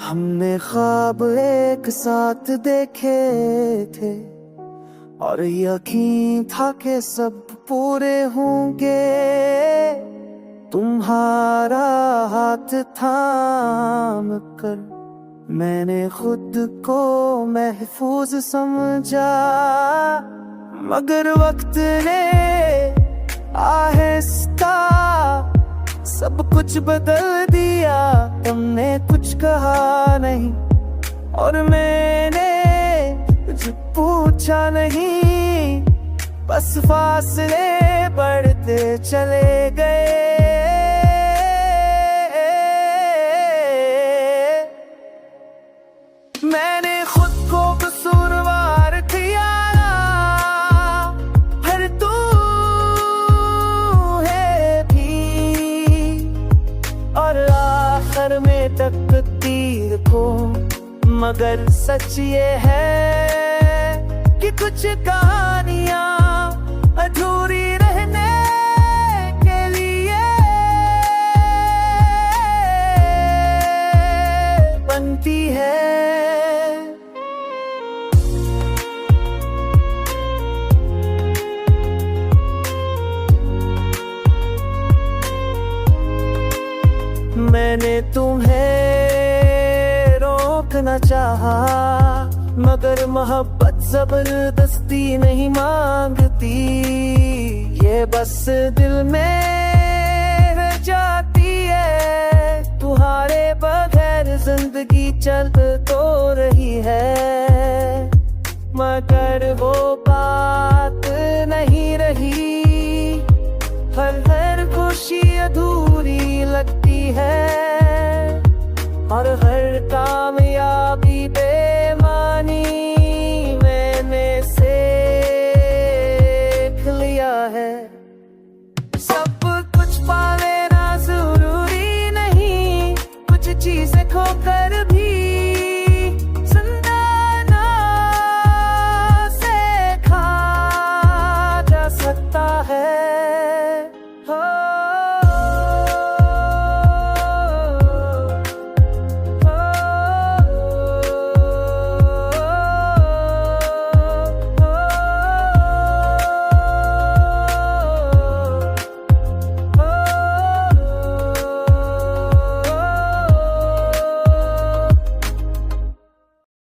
हमने ख्वाब एक साथ देखे थे और यकीन था कि सब पूरे होंगे। तुम्हारा हाथ थाम कर मैंने खुद को महफूज समझा, मगर वक्त ने आहिस्ता सब कुछ बदल दिया। तुमने कुछ कहा नहीं और मैंने कुछ पूछा नहीं, बस फासले बढ़ते चले गए। मैंने खुद को कसूरवार किया, फिर तू है भी, और आखिर में तकदीर को। मगर सच ये है कि कुछ कहानियां अधूरी रहने के लिए बनती है। मैंने तुम्हें रोकना चाहा, मगर मोहब्बत जबरदस्ती नहीं मांगती। ये बस दिल में रह जाती है, तुम्हारे बगैर जिंदगी चल तो रही है, मगर वो बात नहीं रही। हर खुशी अधूरी लगती है और हर काम